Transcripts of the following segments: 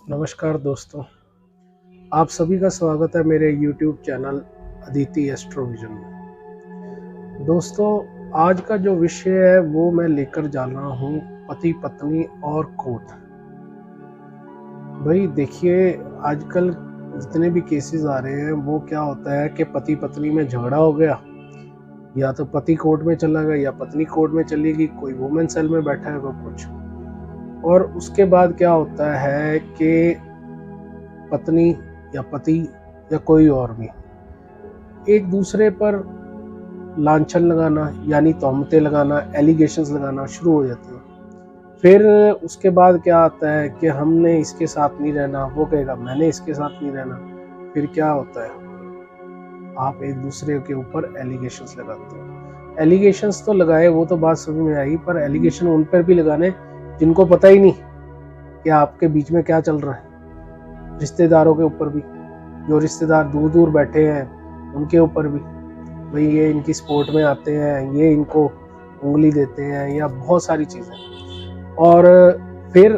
नमस्कार दोस्तों, आप सभी का स्वागत है मेरे YouTube चैनल अदिति एस्ट्रोविजन में। दोस्तों, आज का जो विषय है वो मैं लेकर जा रहा हूँ पति पत्नी और कोर्ट। भाई देखिए, आजकल जितने भी केसेस आ रहे हैं वो क्या होता है कि पति पत्नी में झगड़ा हो गया, या तो पति कोर्ट में चला गया या पत्नी कोर्ट में चली गई, कोई वुमेन सेल में बैठा है वो कुछ। और उसके बाद क्या होता है कि पत्नी या पति या कोई और भी एक दूसरे पर लांछन लगाना यानी तोहमतें लगाना, एलिगेशंस लगाना शुरू हो जाते हैं। फिर उसके बाद क्या आता है कि हमने इसके साथ नहीं रहना, वो कहेगा मैंने इसके साथ नहीं रहना। फिर क्या होता है, आप एक दूसरे के ऊपर एलिगेशंस लगाते हैं। एलिगेशंस तो लगाए, वो तो बात समझ में आई, पर एलिगेशन उन पर भी लगाने जिनको पता ही नहीं कि आपके बीच में क्या चल रहा है। रिश्तेदारों के ऊपर भी, जो रिश्तेदार दूर दूर बैठे हैं उनके ऊपर भी, भाई ये इनकी सपोर्ट में आते हैं, ये इनको उंगली देते हैं, या बहुत सारी चीज़ें। और फिर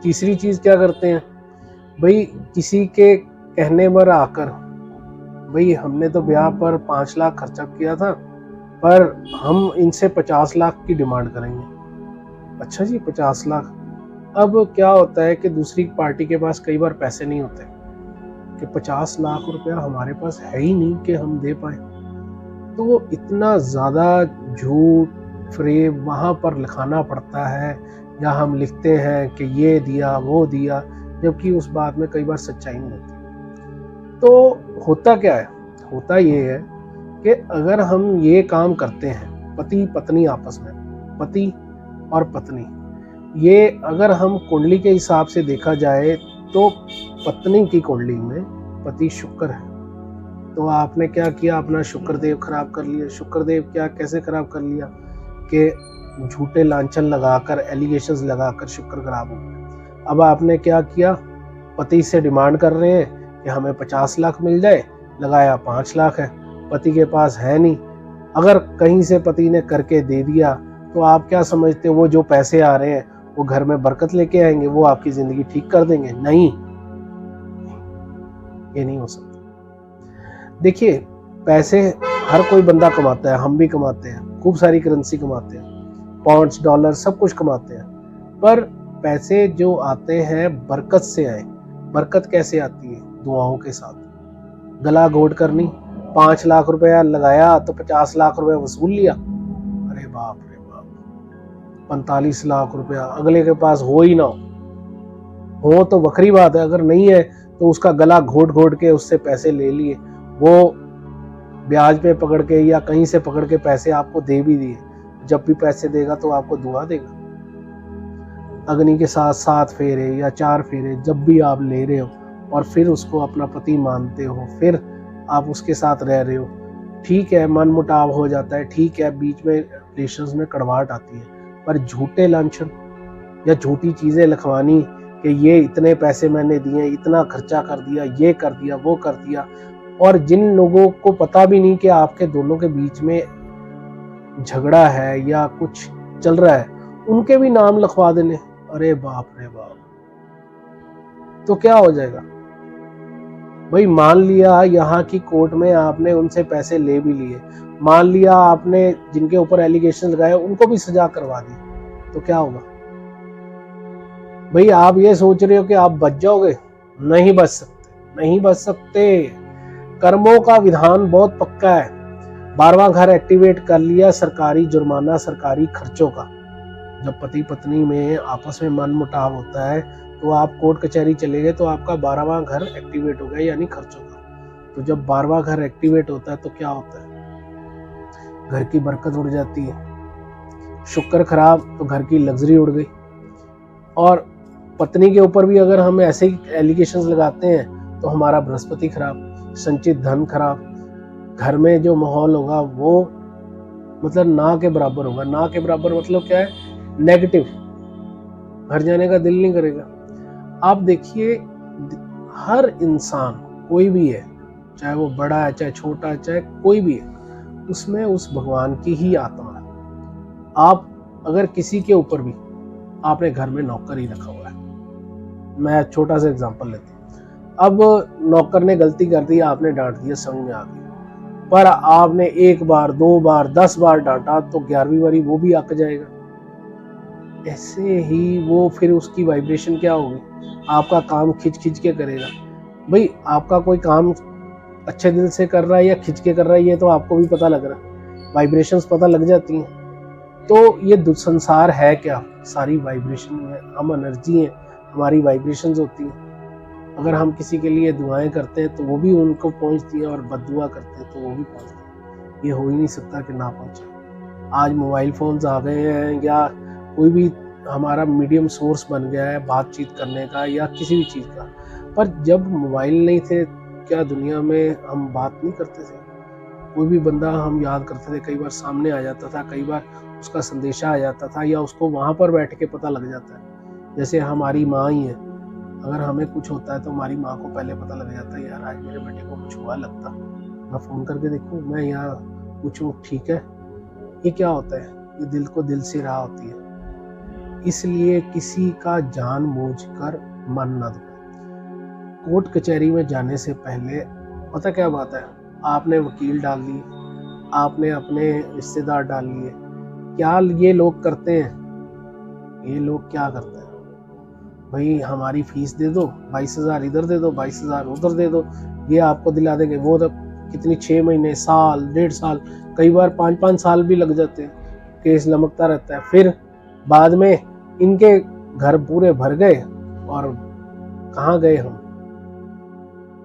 तीसरी चीज़ क्या करते हैं, भाई किसी के कहने पर आकर, भाई हमने तो ब्याह पर 5 लाख खर्चा किया था, पर हम इनसे 50 लाख की डिमांड करेंगे। अच्छा जी, 50 लाख। अब क्या होता है कि दूसरी पार्टी के पास कई बार पैसे नहीं होते कि 50 लाख रुपया हमारे पास है ही नहीं कि हम दे पाए। तो वो इतना ज़्यादा झूठ फ्रेब वहाँ पर लिखाना पड़ता है, या हम लिखते हैं कि ये दिया वो दिया, जबकि उस बात में कई बार सच्चाई नहीं होती। तो होता क्या है, होता ये है कि अगर हम ये काम करते हैं पति पत्नी आपस में, पति और पत्नी, ये अगर हम कुंडली के हिसाब से देखा जाए तो पत्नी की कुंडली में पति शुक्र है, तो आपने क्या किया, अपना शुक्रदेव खराब कर लिया। शुक्रदेव क्या कैसे खराब कर लिया कि झूठे लांछन लगाकर, एलिगेशंस लगाकर शुक्र खराब हो गया। अब आपने क्या किया, पति से डिमांड कर रहे हैं कि हमें 50 लाख मिल जाए, लगाया 5 लाख है, पति के पास है नहीं। अगर कहीं से पति ने करके दे दिया तो आप क्या समझते हो, वो जो पैसे आ रहे हैं वो घर में बरकत लेके आएंगे, वो आपकी जिंदगी ठीक कर देंगे? नहीं, ये नहीं हो सकता। देखिए, पैसे हर कोई बंदा कमाता है, हम भी कमाते हैं, खूब सारी करेंसी कमाते हैं, पाउंड्स डॉलर सब कुछ कमाते हैं, पर पैसे जो आते हैं बरकत से आए। बरकत कैसे आती है? दुआओं के साथ। गला घोट करनी, 5 लाख रुपया लगाया तो 50 लाख रुपया वसूल लिया, अरे बाप रे बाप, 45 लाख रुपया अगले के पास हो ही ना हो तो बकरी बात है, अगर नहीं है तो उसका गला घोट घोट के उससे पैसे ले लिए, वो ब्याज पे पकड़ के या कहीं से पकड़ के पैसे आपको दे भी दिए। जब भी पैसे देगा तो आपको दुआ देगा। अग्नि के साथ 7 फेरे या 4 फेरे जब भी आप ले रहे हो और फिर उसको अपना पति मानते हो, फिर आप उसके साथ रह रहे हो, ठीक है मन मुटाव हो जाता है, ठीक है बीच में रिलेशंस में कड़वाहट आती है, पर झूठे लांछन या झूठी चीज़ें लिखवानी कि ये इतने पैसे मैंने दिए, इतना खर्चा कर दिया, ये कर दिया, वो कर दिया, और जिन लोगों को पता भी नहीं कि आपके दोनों के बीच में झगड़ा है या कुछ चल रहा है, उनके भी नाम लिखवा देने, अरे बाप रे बाप। तो क्या हो जाएगा भाई, मान लिया यहाँ की कोर्ट में आपने उनसे पैसे ले भी लिए, मान लिया आपने जिनके ऊपर एलिगेशन लगाए उनको भी सजा करवा दी, तो क्या होगा भाई? आप ये सोच रहे हो कि आप बच जाओगे? नहीं बच सकते, नहीं बच सकते। कर्मों का विधान बहुत पक्का है। 12वां घर एक्टिवेट कर लिया, सरकारी जुर्माना, सरकारी खर्चों का। जब पति पत्नी में आपस में मन मुटाव होता है तो आप कोर्ट कचहरी चले गए तो आपका 12वां घर एक्टिवेट हो गया, यानी खर्चों का। तो जब 12वां घर एक्टिवेट होता है तो क्या होता है, घर की बरकत उड़ जाती है। शुक्र खराब तो घर की लग्जरी उड़ गई। और पत्नी के ऊपर भी अगर हम ऐसे ही एलिगेशंस लगाते हैं तो हमारा बृहस्पति खराब, संचित धन खराब, घर में जो माहौल होगा वो मतलब ना के बराबर होगा। ना के बराबर मतलब क्या है, नेगेटिव, घर जाने का दिल नहीं करेगा। आप देखिए, हर इंसान कोई भी है, चाहे वो बड़ा है चाहे छोटा है चाहे कोई भी है, उसमें उस भगवान की ही आत्मा है। आप अगर किसी के ऊपर भी आपने घर में नौकर ही रखा हुआ है, मैं छोटा सा एग्जांपल लेता हूँ। अब नौकर ने गलती कर दी, आपने डांट दिया, समझ में आ गई, पर आपने 1 बार 2 बार 10 बार डांटा तो 11वीं बारी वो भी अक जाएगा। ऐसे ही वो फिर उसकी वाइब्रेशन क्या होगी, आपका काम खिंच खिंच के करेगा। भाई आपका कोई काम अच्छे दिल से कर रहा है या खिंच के कर रहा है, ये तो आपको भी पता लग रहा है, वाइब्रेशंस पता लग जाती हैं। तो ये संसार है क्या, सारी वाइब्रेशन है, हम एनर्जी हैं, हमारी वाइब्रेशंस होती हैं। अगर हम किसी के लिए दुआएं करते हैं तो वो भी उनको पहुंचती हैं, और बद्दुआ करते हैं तो वो भी पहुंचती हैं। ये हो ही नहीं सकता कि ना पहुंचे। आज मोबाइल फोन्स आ गए हैं, या कोई भी हमारा मीडियम सोर्स बन गया है बातचीत करने का या किसी भी चीज़ का, पर जब मोबाइल नहीं थे क्या दुनिया में हम बात नहीं करते थे? कोई भी बंदा हम याद करते थे, कई बार सामने आ जाता था, कई बार उसका संदेशा आ जाता था, या उसको वहाँ पर बैठ के पता लग जाता है। जैसे हमारी माँ ही है, अगर हमें कुछ होता है तो हमारी माँ को पहले पता लग जाता है, यार आज मेरे बेटे को कुछ हुआ लगता, मैं फ़ोन करके देखूँ, मैं यहाँ पूछूँ ठीक है। ये क्या होता है, ये दिल को दिल से राह होती है। इसलिए किसी का जानबूझकर मन न दुखाएं। कोर्ट कचहरी में जाने से पहले पता क्या बात है, आपने वकील डाल लिए, आपने अपने रिश्तेदार डाल लिए। क्या ये लोग करते हैं, ये लोग क्या करते हैं, भाई हमारी फीस दे दो, 22,000 इधर दे दो, 22,000 उधर दे दो, ये आपको दिला देंगे। वो तो कितनी 6 महीने, साल, 1.5 साल, कई बार 5-5 साल भी लग जाते हैं, केस लमकता रहता है। फिर बाद में इनके घर पूरे भर गए और कहाँ गए हम।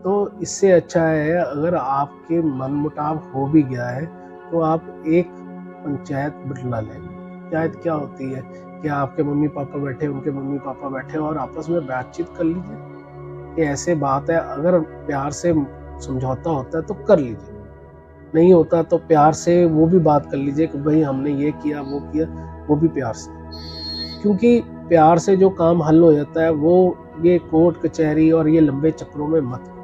तो इससे अच्छा है, अगर आपके मन मुटाव हो भी गया है तो आप एक पंचायत बिठा लें। पंचायत क्या होती है कि आपके मम्मी पापा बैठे, उनके मम्मी पापा बैठे, और आपस में बातचीत कर लीजिए कि ऐसे बात है। अगर प्यार से समझौता होता है तो कर लीजिए, नहीं होता तो प्यार से वो भी बात कर लीजिए कि भाई हमने ये किया वो किया, वो भी प्यार से। क्योंकि प्यार से जो काम हल हो जाता है वो ये कोर्ट कचहरी और ये लंबे चक्रों में मत करिए।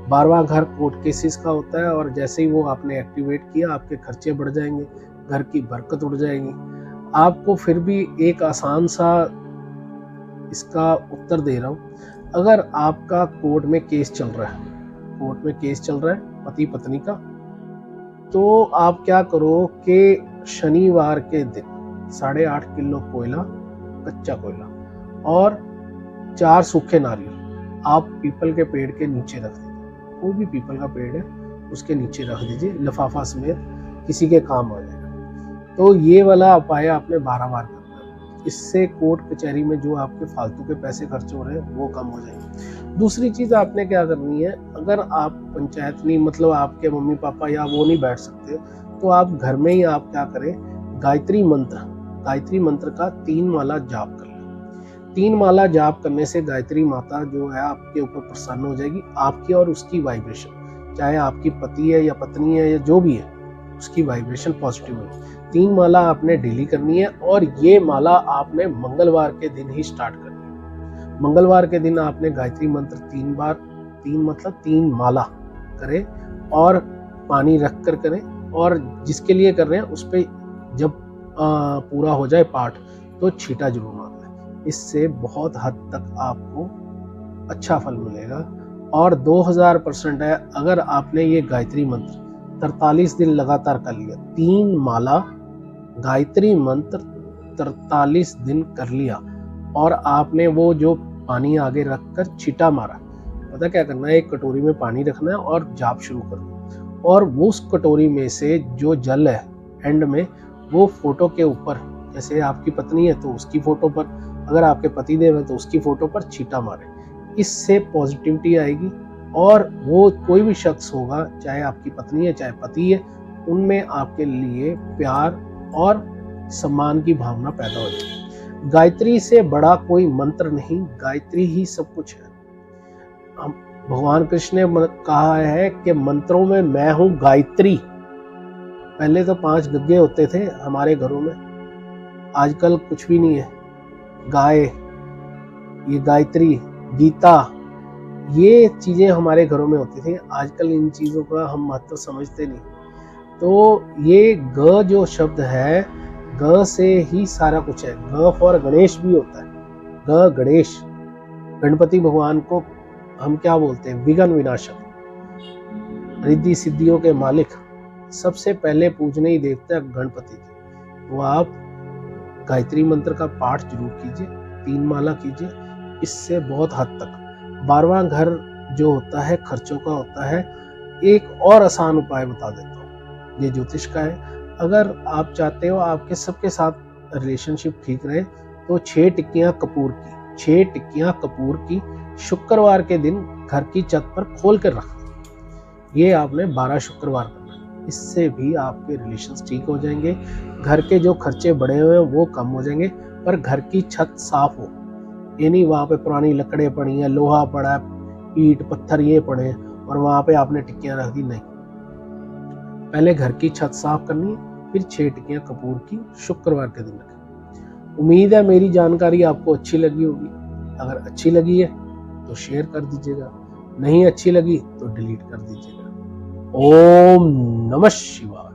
बार घर कोर्ट केसेस का होता है, और जैसे ही वो आपने एक्टिवेट किया आपके खर्चे बढ़ जाएंगे, घर की बरकत उड़ जाएगी। आपको फिर भी एक आसान सा इसका उत्तर दे रहा हूँ। अगर आपका कोर्ट में केस चल रहा है, कोर्ट में केस चल रहा है पति पत्नी का, तो आप क्या करो कि शनिवार के दिन 8.5 किलो कोयला, कच्चा कोयला और 4 सूखे नारियल आप पीपल के पेड़ के नीचे रख दीजिए। कोई भी पीपल का पेड़ है उसके नीचे रख दीजिए, लिफाफा समेत, किसी के काम आ जाएगा। तो ये वाला उपाय आपने 12 बार करना है। इससे कोर्ट कचहरी में जो आपके फालतू के पैसे खर्च हो रहे हैं वो कम हो जाएंगे। दूसरी चीज़ आपने क्या करनी है, अगर आप पंचायत नहीं, मतलब आपके मम्मी पापा या वो नहीं बैठ सकते, तो आप घर में ही आप क्या करें, गायत्री मंत्र का 3 माला जाप कर लें। 3 माला जाप करने से गायत्री माता जो है आपके ऊपर प्रसन्न हो जाएगी। आपकी और उसकी वाइब्रेशन, चाहे आपकी पति है या पत्नी है या जो भी है, उसकी वाइब्रेशन पॉजिटिव है। 3 माला आपने डेली करनी है, और ये माला आपने मंगलवार के दिन ही स्टार्ट करनी है। मंगलवार के दिन आपने गायत्री मंत्र 3 बार, 3 मतलब 3 माला करें, और पानी रख कर करें, और जिसके लिए कर रहे हैं उस पर जब पूरा हो जाए पाठ तो छींटा जरूर मार लें। इससे बहुत हद तक आपको अच्छा फल मिलेगा। और 2000% है, अगर आपने ये गायत्री मंत्र 43 दिन लगातार कर लिया, 3 माला गायत्री मंत्र 43 दिन कर लिया, और आपने वो जो पानी आगे रखकर छींटा मारा, पता क्या करना है, एक कटोरी में पानी रखना है और जाप शुरू करना, और वो उस कटोरी में से जो जल है एंड में वो फोटो के ऊपर, जैसे आपकी पत्नी है तो उसकी फोटो पर, अगर आपके पति देव है तो उसकी फोटो पर छींटा मारे। इससे पॉजिटिविटी आएगी, और वो कोई भी शख्स होगा, चाहे आपकी पत्नी है चाहे पति है, उनमें आपके लिए प्यार और सम्मान की भावना पैदा हो जाएगी। गायत्री से बड़ा कोई मंत्र नहीं, गायत्री ही सब कुछ है। भगवान कृष्ण ने कहा है कि मंत्रों में मैं हूँ गायत्री। पहले तो 5 गग्गे होते थे हमारे घरों में, आजकल कुछ भी नहीं है। गाय, ये गायत्री, गीता, ये चीज़ें हमारे घरों में होती थी। आजकल इन चीज़ों का हम महत्व समझते नहीं। तो ये ग जो शब्द है, ग से ही सारा कुछ है। ग फॉर गणेश भी होता है, ग गणेश। गणपति भगवान को हम क्या बोलते हैं, विघ्न विनाशक, रिद्धि सिद्धियों के मालिक, सबसे पहले पूजने ही देवता गणपति जी। तो आप गायत्री मंत्र का पाठ जरूर कीजिए, 3 माला कीजिए। इससे बहुत हद तक 12वां घर जो होता है खर्चों का होता है। एक और आसान उपाय बता देता हूँ, ये ज्योतिष का है। अगर आप चाहते हो आपके सबके साथ रिलेशनशिप ठीक रहे तो 6 टिक्कियां कपूर की, 6 टिक्कियां कपूर की शुक्रवार के दिन घर की छत पर खोल कर रख, ये आपने 12 शुक्रवार करना है। इससे भी आपके रिलेशंस ठीक हो जाएंगे, घर के जो खर्चे बढ़े हुए हैं वो कम हो जाएंगे। पर घर की छत साफ हो, ये नहीं वहाँ पे पुरानी लकड़े पड़ी हैं, लोहा पड़ा है, ईंट पत्थर ये पड़े हैं और वहाँ पे आपने टिक्कियां रख दी, नहीं। पहले घर की छत साफ करनी है, फिर 6 टिक्कियां कपूर की शुक्रवार के दिन रखें। उम्मीद है मेरी जानकारी आपको अच्छी लगी होगी। अगर अच्छी लगी है तो शेयर कर दीजिएगा, नहीं अच्छी लगी तो डिलीट कर दीजिएगा। ओम नमः शिवाय।